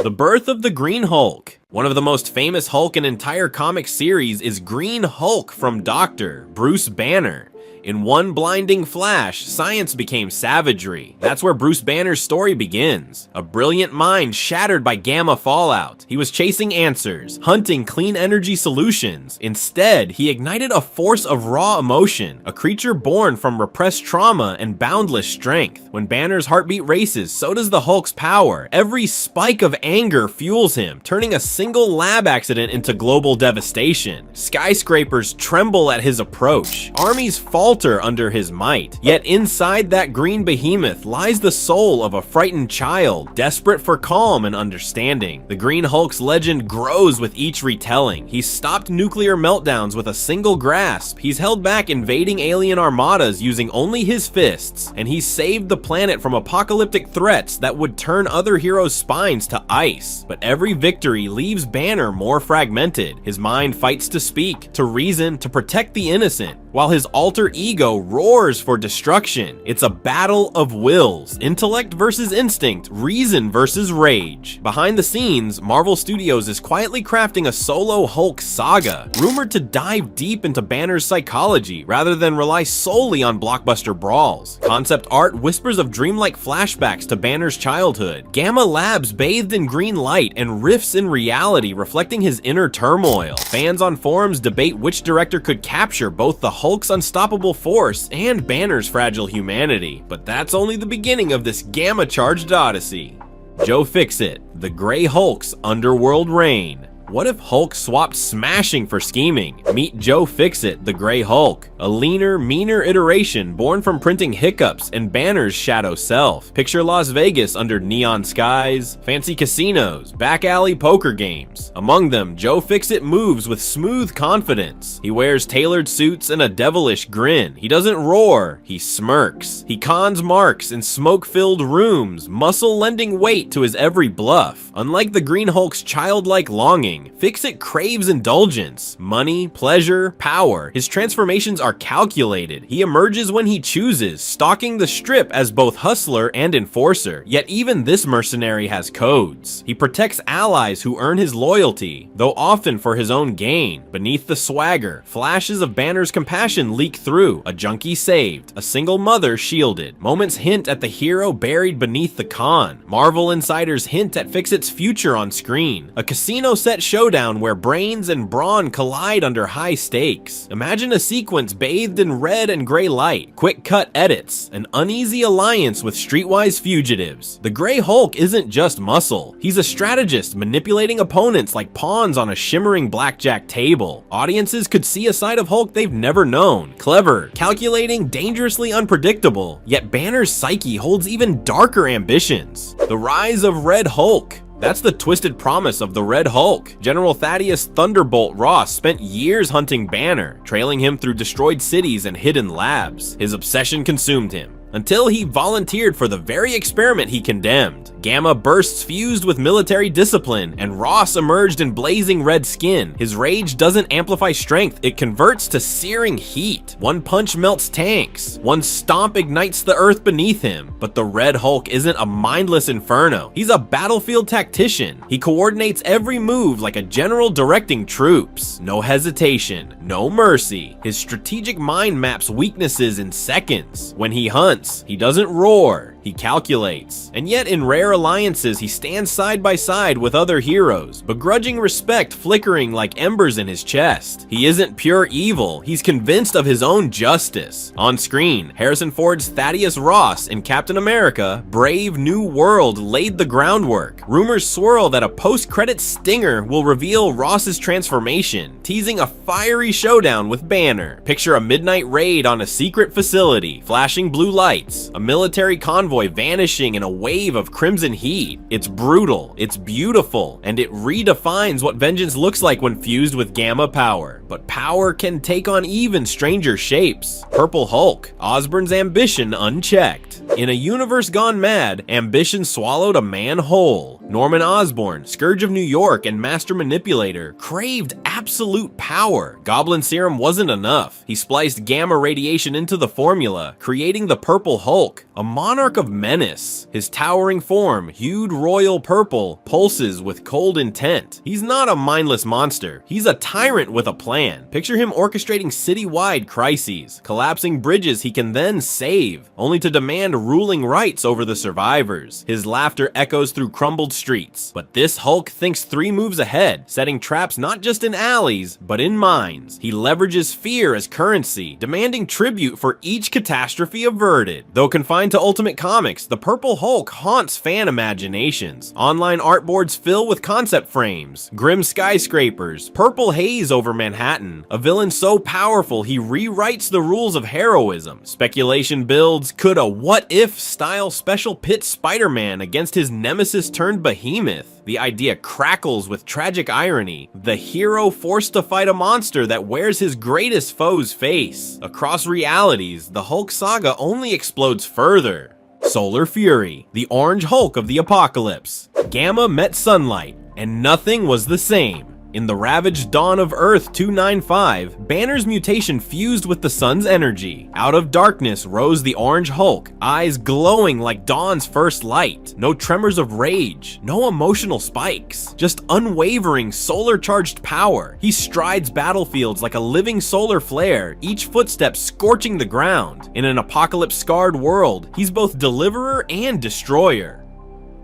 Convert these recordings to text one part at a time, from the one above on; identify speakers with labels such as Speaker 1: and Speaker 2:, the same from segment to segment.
Speaker 1: The birth of the Green Hulk. One of the most famous Hulk in entire comic series is Green Hulk from Dr. Bruce Banner. In one blinding flash, science became savagery. That's where Bruce Banner's story begins. A brilliant mind shattered by gamma fallout. He was chasing answers, hunting clean energy solutions. Instead, he ignited a force of raw emotion, a creature born from repressed trauma and boundless strength. When Banner's heartbeat races, so does the Hulk's power. Every spike of anger fuels him, turning a single lab accident into global devastation. Skyscrapers tremble at his approach. Armies falter under his might. Yet inside that green behemoth lies the soul of a frightened child, desperate for calm and understanding. The Green Hulk's legend grows with each retelling. He's stopped nuclear meltdowns with a single grasp. He's held back invading alien armadas using only his fists. And he's saved the planet from apocalyptic threats that would turn other heroes' spines to ice. But every victory leaves Banner more fragmented. His mind fights to speak, to reason, to protect the innocent, while his alter ego roars for destruction. It's a battle of wills, intellect versus instinct, reason versus rage. Behind the scenes, Marvel Studios is quietly crafting a solo Hulk saga, rumored to dive deep into Banner's psychology rather than rely solely on blockbuster brawls. Concept art whispers of dreamlike flashbacks to Banner's childhood, gamma labs bathed in green light, and rifts in reality reflecting his inner turmoil. Fans on forums debate which director could capture both the Hulk's unstoppable force and Banner's fragile humanity, but that's only the beginning of this gamma-charged odyssey. Joe Fixit, the Grey Hulk's underworld reign. What if Hulk swapped smashing for scheming? Meet Joe Fixit, the Grey Hulk, a leaner, meaner iteration born from printing hiccups and Banner's shadow self. Picture Las Vegas under neon skies, fancy casinos, back alley poker games. Among them, Joe Fixit moves with smooth confidence. He wears tailored suits and a devilish grin. He doesn't roar, he smirks. He cons marks in smoke-filled rooms, muscle lending weight to his every bluff. Unlike the Green Hulk's childlike longing, Fixit craves indulgence, money, pleasure, power. His transformations are calculated. He emerges when he chooses, stalking the strip as both hustler and enforcer. Yet even this mercenary has codes. He protects allies who earn his loyalty, though often for his own gain. Beneath the swagger, flashes of Banner's compassion leak through. A junkie saved, a single mother shielded. Moments hint at the hero buried beneath the con. Marvel insiders hint at Fixit's future on screen. A casino set showdown where brains and brawn collide under high stakes. Imagine a sequence bathed in red and gray light, quick cut edits, an uneasy alliance with streetwise fugitives. The Grey Hulk isn't just muscle. He's a strategist manipulating opponents like pawns on a shimmering blackjack table. Audiences could see a side of Hulk they've never known. Clever, calculating, dangerously unpredictable. Yet Banner's psyche holds even darker ambitions. The rise of Red Hulk. That's the twisted promise of the Red Hulk. General Thaddeus Thunderbolt Ross spent years hunting Banner, trailing him through destroyed cities and hidden labs. His obsession consumed him, until he volunteered for the very experiment he condemned. Gamma bursts fused with military discipline, and Ross emerged in blazing red skin. His rage doesn't amplify strength, it converts to searing heat. One punch melts tanks, one stomp ignites the earth beneath him. But the Red Hulk isn't a mindless inferno, he's a battlefield tactician. He coordinates every move like a general directing troops. No hesitation, no mercy. His strategic mind maps weaknesses in seconds. When he hunts, he doesn't roar, he calculates. And yet in rare alliances, he stands side by side with other heroes, begrudging respect flickering like embers in his chest. He isn't pure evil, he's convinced of his own justice. On screen, Harrison Ford's Thaddeus Ross in Captain America: Brave New World laid the groundwork. Rumors swirl that a post-credits stinger will reveal Ross's transformation, teasing a fiery showdown with Banner. Picture a midnight raid on a secret facility, flashing blue lights, a military convoy vanishing in a wave of crimson heat. It's brutal, it's beautiful, and it redefines what vengeance looks like when fused with gamma power. But power can take on even stranger shapes. Purple Hulk, Osborn's ambition unchecked. In a universe gone mad, ambition swallowed a man whole. Norman Osborn, Scourge of New York and Master Manipulator, craved absolute power. Goblin Serum wasn't enough. He spliced gamma radiation into the formula, creating the Purple Hulk, a monarch of menace. His towering form, hued royal purple, pulses with cold intent. He's not a mindless monster. He's a tyrant with a plan. Picture him orchestrating citywide crises, collapsing bridges he can then save, only to demand ruling rights over the survivors. His laughter echoes through crumbled streets. But this Hulk thinks 3 moves ahead, setting traps not just in alleys, but in minds. He leverages fear as currency, demanding tribute for each catastrophe averted. Though confined to Ultimate Comics, the Purple Hulk haunts fan imaginations. Online artboards fill with concept frames, grim skyscrapers, purple haze over Manhattan, a villain so powerful he rewrites the rules of heroism. Speculation builds, could a what-if style special pit Spider-Man against his nemesis turned behemoth? The idea crackles with tragic irony. The hero forced to fight a monster that wears his greatest foe's face. Across realities, the Hulk saga only explodes further. Solar Fury, the Orange Hulk of the Apocalypse. Gamma met sunlight, and nothing was the same. In the ravaged dawn of Earth 295, Banner's mutation fused with the sun's energy. Out of darkness rose the Orange Hulk, eyes glowing like dawn's first light. No tremors of rage, no emotional spikes, just unwavering solar-charged power. He strides battlefields like a living solar flare, each footstep scorching the ground. In an apocalypse-scarred world, he's both deliverer and destroyer.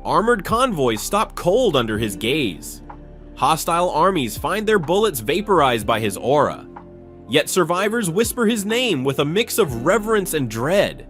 Speaker 1: Armored convoys stop cold under his gaze. Hostile armies find their bullets vaporized by his aura. Yet survivors whisper his name with a mix of reverence and dread.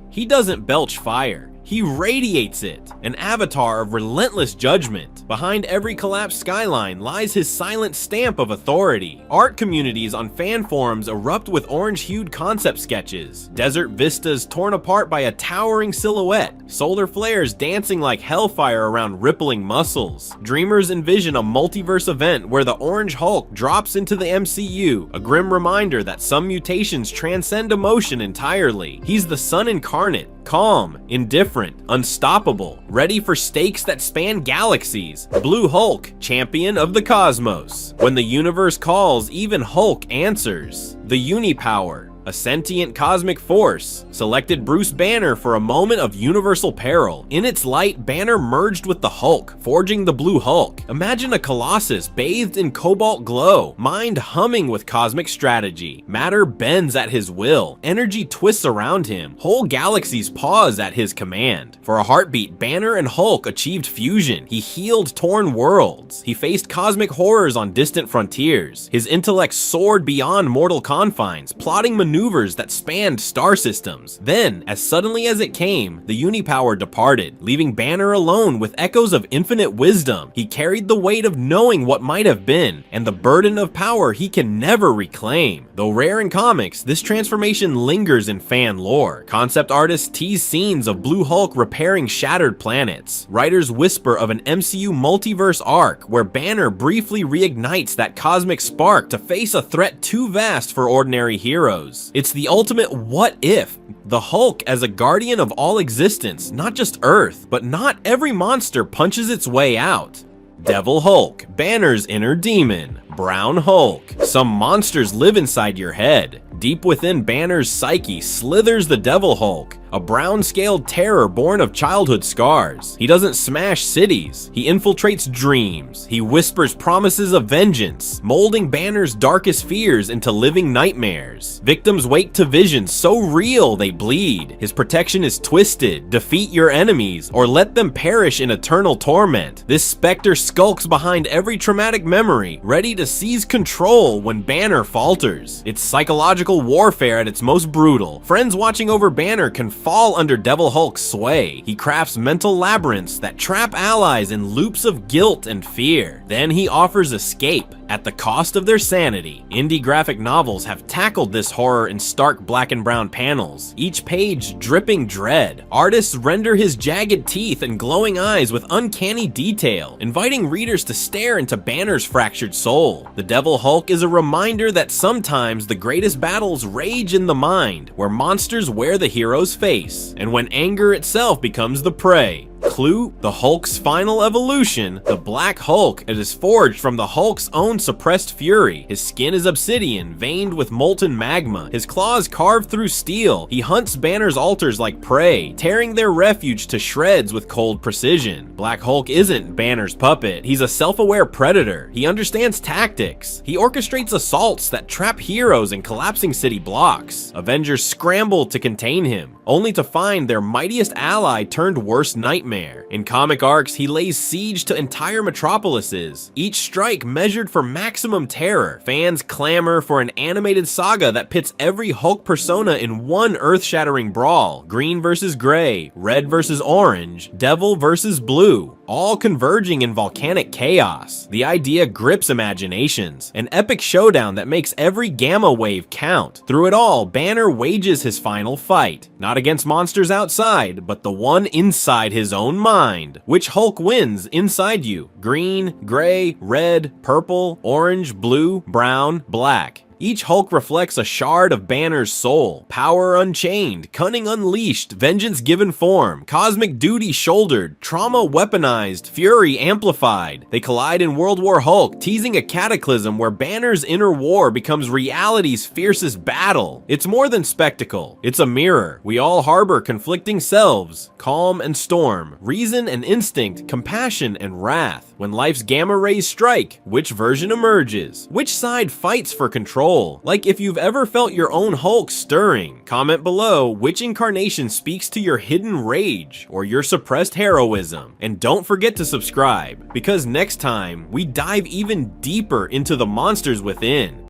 Speaker 1: He doesn't belch fire. He radiates it, an avatar of relentless judgment. Behind every collapsed skyline lies his silent stamp of authority. Art communities on fan forums erupt with orange-hued concept sketches, desert vistas torn apart by a towering silhouette, solar flares dancing like hellfire around rippling muscles. Dreamers envision a multiverse event where the Orange Hulk drops into the MCU, a grim reminder that some mutations transcend emotion entirely. He's the sun incarnate, calm, indifferent, unstoppable, ready for stakes that span galaxies. Blue Hulk, champion of the cosmos. When the universe calls, even Hulk answers. The Unipower, a sentient cosmic force, selected Bruce Banner for a moment of universal peril. In its light, Banner merged with the Hulk, forging the Blue Hulk. Imagine a Colossus bathed in cobalt glow, mind humming with cosmic strategy. Matter bends at his will, energy twists around him, whole galaxies pause at his command. For a heartbeat, Banner and Hulk achieved fusion. He healed torn worlds. He faced cosmic horrors on distant frontiers. His intellect soared beyond mortal confines, plotting maneuvers that spanned star systems. Then, as suddenly as it came, the Unipower departed, leaving Banner alone with echoes of infinite wisdom. He carried the weight of knowing what might have been, and the burden of power he can never reclaim. Though rare in comics, this transformation lingers in fan lore. Concept artists tease scenes of Blue Hulk repairing shattered planets. Writers whisper of an MCU multiverse arc where Banner briefly reignites that cosmic spark to face a threat too vast for ordinary heroes. It's the ultimate what if. The Hulk as a guardian of all existence, not just Earth, but not every monster punches its way out. Devil Hulk, Banner's inner demon. Brown Hulk, some monsters live inside your head. Deep within Banner's psyche slithers the Devil Hulk, a brown-scaled terror born of childhood scars. He doesn't smash cities, he infiltrates dreams. He whispers promises of vengeance, molding Banner's darkest fears into living nightmares. Victims wake to visions so real they bleed. His protection is twisted: defeat your enemies or let them perish in eternal torment. This specter skulks behind every traumatic memory, ready to seize control when Banner falters. It's psychological warfare at its most brutal. Friends watching over Banner can fall under Devil Hulk's sway. He crafts mental labyrinths that trap allies in loops of guilt and fear. Then he offers escape. at the cost of their sanity. Indie graphic novels have tackled this horror in stark black and brown panels, each page dripping dread. Artists render his jagged teeth and glowing eyes with uncanny detail, inviting readers to stare into Banner's fractured soul. The Devil Hulk is a reminder that sometimes the greatest battles rage in the mind, where monsters wear the hero's face, and when anger itself becomes the prey. Clue: the Hulk's final evolution. The Black Hulk is forged from the Hulk's own suppressed fury. His skin is obsidian, veined with molten magma. His claws carved through steel. He hunts Banner's altars like prey, tearing their refuge to shreds with cold precision. Black Hulk isn't Banner's puppet. He's a self-aware predator. He understands tactics. He orchestrates assaults that trap heroes in collapsing city blocks. Avengers scramble to contain him, only to find their mightiest ally turned worst nightmare. In comic arcs, he lays siege to entire metropolises, each strike measured for maximum terror. Fans clamor for an animated saga that pits every Hulk persona in one earth-shattering brawl. Green versus gray, red versus orange, devil versus blue, all converging in volcanic chaos. The idea grips imaginations, an epic showdown that makes every gamma wave count. Through it all, Banner wages his final fight, not against monsters outside, but the one inside his own mind. Which Hulk wins inside you? Green, gray, red, purple, orange, blue, brown, black. Each Hulk reflects a shard of Banner's soul. Power unchained, cunning unleashed, vengeance given form, cosmic duty shouldered, trauma weaponized, fury amplified. They collide in World War Hulk, teasing a cataclysm where Banner's inner war becomes reality's fiercest battle. It's more than spectacle. It's a mirror. We all harbor conflicting selves, calm and storm, reason and instinct, compassion and wrath. When life's gamma rays strike, which version emerges? Which side fights for control? Like if you've ever felt your own Hulk stirring. Comment below which incarnation speaks to your hidden rage or your suppressed heroism. And don't forget to subscribe, because next time we dive even deeper into the monsters within.